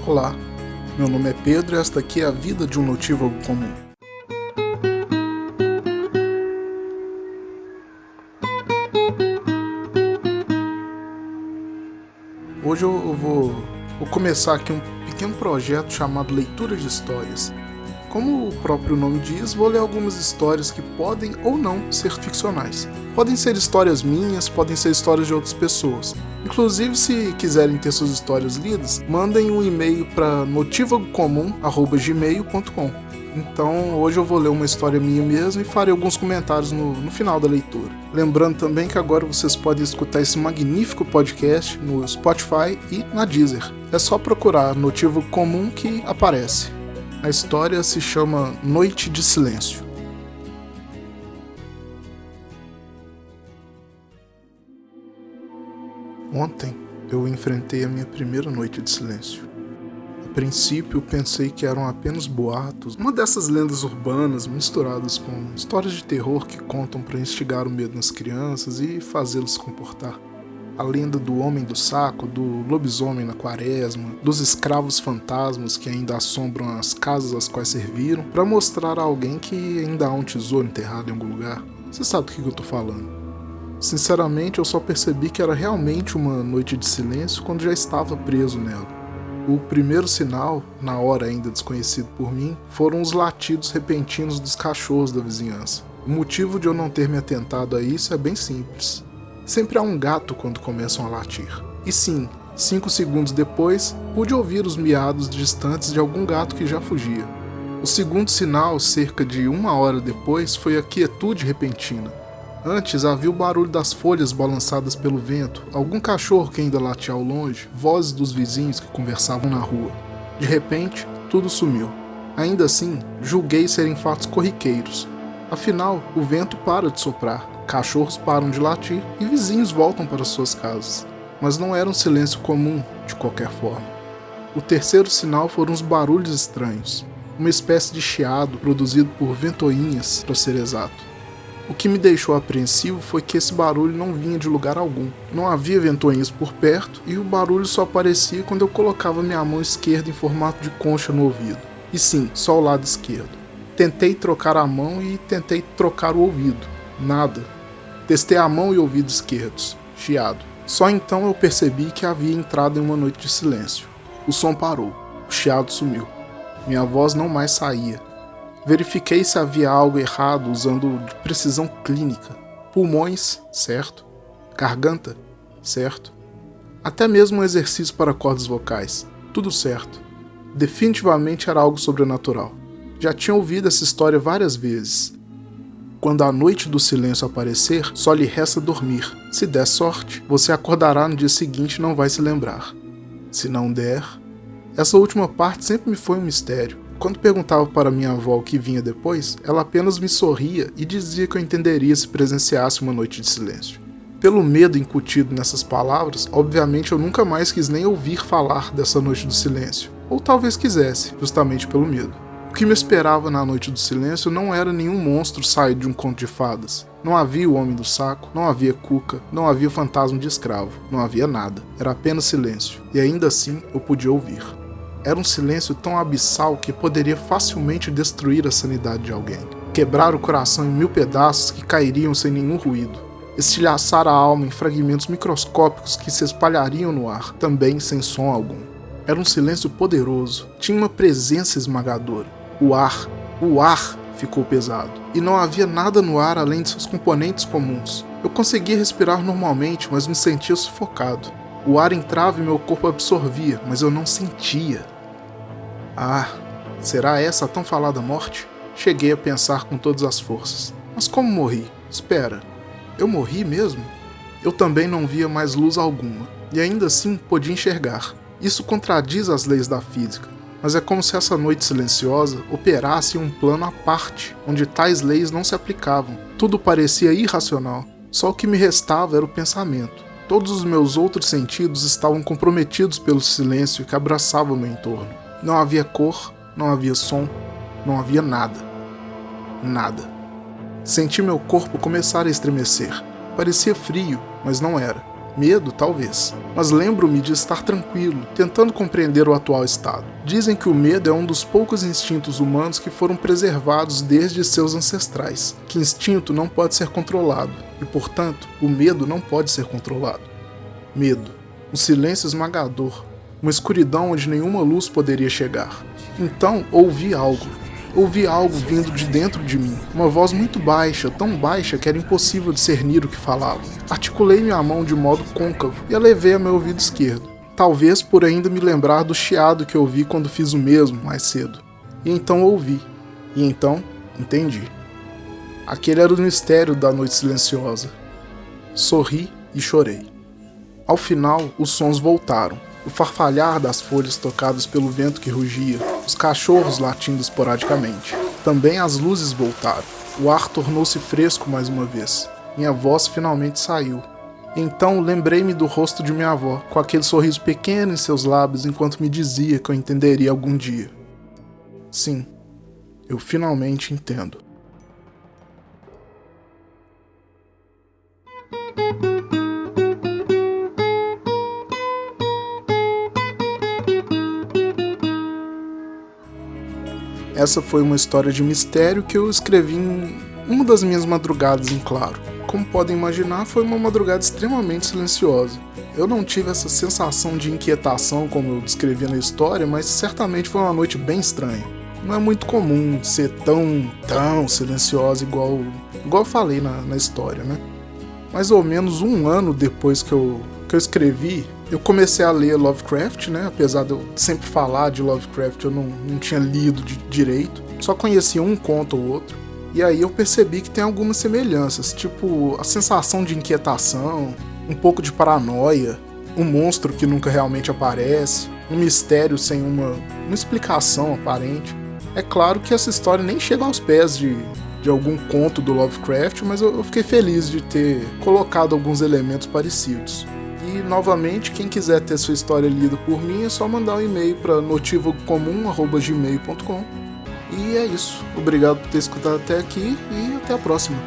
Olá, meu nome é Pedro e esta aqui é a vida de um notívago comum. Hoje eu vou começar aqui um pequeno projeto chamado Leitura de Histórias. Como o próprio nome diz, vou ler algumas histórias que podem ou não ser ficcionais. Podem ser histórias minhas, podem ser histórias de outras pessoas. Inclusive, se quiserem ter suas histórias lidas, mandem um e-mail para notivagocomum@gmail.com. Então, hoje eu vou ler uma história minha mesmo e farei alguns comentários no final da leitura. Lembrando também que agora vocês podem escutar esse magnífico podcast no Spotify e na Deezer. É só procurar Notívago Comum que aparece. A história se chama Noite de Silêncio. Ontem eu enfrentei a minha primeira noite de silêncio. A princípio pensei que eram apenas boatos, uma dessas lendas urbanas misturadas com histórias de terror que contam para instigar o medo nas crianças e fazê-los se comportar. A lenda do homem do saco, do lobisomem na quaresma, dos escravos fantasmas que ainda assombram as casas às quais serviram, para mostrar a alguém que ainda há um tesouro enterrado em algum lugar. Você sabe do que eu tô falando. Sinceramente, eu só percebi que era realmente uma noite de silêncio quando já estava preso nela. O primeiro sinal, na hora ainda desconhecido por mim, foram os latidos repentinos dos cachorros da vizinhança. O motivo de eu não ter me atentado a isso é bem simples. Sempre há um gato quando começam a latir. E sim, 5 segundos depois, pude ouvir os miados distantes de algum gato que já fugia. O segundo sinal, cerca de 1 hora depois, foi a quietude repentina. Antes havia o barulho das folhas balançadas pelo vento, algum cachorro que ainda latia ao longe, vozes dos vizinhos que conversavam na rua. De repente, tudo sumiu. Ainda assim, julguei serem fatos corriqueiros. Afinal, o vento para de soprar, cachorros param de latir e vizinhos voltam para suas casas. Mas não era um silêncio comum, de qualquer forma. O terceiro sinal foram os barulhos estranhos, uma espécie de chiado produzido por ventoinhas, para ser exato. O que me deixou apreensivo foi que esse barulho não vinha de lugar algum. Não havia ventoinhas por perto e o barulho só aparecia quando eu colocava minha mão esquerda em formato de concha no ouvido. E sim, só o lado esquerdo. Tentei trocar a mão e tentei trocar o ouvido. Nada. Testei a mão e o ouvido esquerdos. Chiado. Só então eu percebi que havia entrado em uma noite de silêncio. O som parou. O chiado sumiu. Minha voz não mais saía. Verifiquei se havia algo errado usando de precisão clínica. Pulmões, certo. Garganta, certo. Até mesmo um exercício para cordas vocais. Tudo certo. Definitivamente era algo sobrenatural. Já tinha ouvido essa história várias vezes. Quando a noite do silêncio aparecer, só lhe resta dormir. Se der sorte, você acordará no dia seguinte e não vai se lembrar. Se não der... Essa última parte sempre me foi um mistério. Quando perguntava para minha avó o que vinha depois, ela apenas me sorria e dizia que eu entenderia se presenciasse uma noite de silêncio. Pelo medo incutido nessas palavras, obviamente eu nunca mais quis nem ouvir falar dessa noite do silêncio. Ou talvez quisesse, justamente pelo medo. O que me esperava na noite do silêncio não era nenhum monstro saído de um conto de fadas. Não havia o homem do saco, não havia Cuca, não havia o fantasma de escravo, não havia nada. Era apenas silêncio. E ainda assim eu podia ouvir. Era um silêncio tão abissal que poderia facilmente destruir a sanidade de alguém. Quebrar o coração em 1000 pedaços que cairiam sem nenhum ruído. Estilhaçar a alma em fragmentos microscópicos que se espalhariam no ar, também sem som algum. Era um silêncio poderoso, tinha uma presença esmagadora. O ar ficou pesado. E não havia nada no ar além de seus componentes comuns. Eu conseguia respirar normalmente, mas me sentia sufocado. O ar entrava e meu corpo absorvia, mas eu não sentia. Ah, será essa a tão falada morte? Cheguei a pensar com todas as forças. Mas como morri? Espera, eu morri mesmo? Eu também não via mais luz alguma, e ainda assim podia enxergar. Isso contradiz as leis da física, mas é como se essa noite silenciosa operasse em um plano à parte, onde tais leis não se aplicavam. Tudo parecia irracional, só o que me restava era o pensamento. Todos os meus outros sentidos estavam comprometidos pelo silêncio que abraçava o meu entorno. Não havia cor, não havia som, não havia nada. Nada. Senti meu corpo começar a estremecer. Parecia frio, mas não era. Medo, talvez. Mas lembro-me de estar tranquilo, tentando compreender o atual estado. Dizem que o medo é um dos poucos instintos humanos que foram preservados desde seus ancestrais. Que instinto não pode ser controlado. E, portanto, o medo não pode ser controlado. Medo. Um silêncio esmagador. Uma escuridão onde nenhuma luz poderia chegar. Então, ouvi algo. Ouvi algo vindo de dentro de mim, uma voz muito baixa, tão baixa que era impossível discernir o que falava. Articulei minha mão de modo côncavo e a levei ao meu ouvido esquerdo, talvez por ainda me lembrar do chiado que ouvi quando fiz o mesmo mais cedo. E então ouvi, e então entendi. Aquele era o mistério da noite silenciosa. Sorri e chorei. Ao final, os sons voltaram. O farfalhar das folhas tocadas pelo vento que rugia, os cachorros latindo esporadicamente. Também as luzes voltaram. O ar tornou-se fresco mais uma vez. Minha voz finalmente saiu. Então lembrei-me do rosto de minha avó, com aquele sorriso pequeno em seus lábios enquanto me dizia que eu entenderia algum dia. Sim, eu finalmente entendo. Essa foi uma história de mistério que eu escrevi em uma das minhas madrugadas em claro. Como podem imaginar, foi uma madrugada extremamente silenciosa. Eu não tive essa sensação de inquietação como eu descrevi na história, mas certamente foi uma noite bem estranha. Não é muito comum ser tão silenciosa igual eu falei na história, né? Mais ou menos um ano depois que eu escrevi, eu comecei a ler Lovecraft, né? Apesar de eu sempre falar de Lovecraft, eu não tinha lido direito. Só conhecia um conto ou outro. E aí eu percebi que tem algumas semelhanças, tipo a sensação de inquietação, um pouco de paranoia, um monstro que nunca realmente aparece, um mistério sem uma explicação aparente. É claro que essa história nem chega aos pés de algum conto do Lovecraft, mas eu fiquei feliz de ter colocado alguns elementos parecidos. E, novamente, quem quiser ter sua história lida por mim, é só mandar um e-mail para notivocomum@gmail.com. E é isso. Obrigado por ter escutado até aqui e até a próxima.